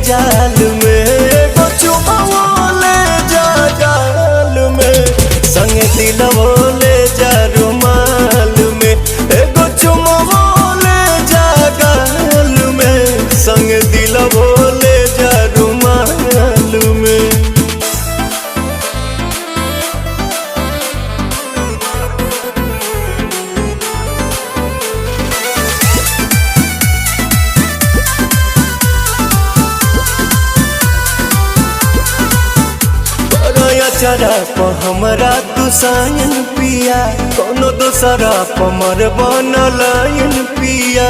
जाल में, एगो चुमाओ ले जा गाल में, संग दिलवो ले जा रुमाल में, एगो चुमाओ ले जा गाल में, संग दिलवो ले जा रुमाल में। चरा प हमरा तू सायन पिया, कोनो दोसरा प मर बनलायन पिया।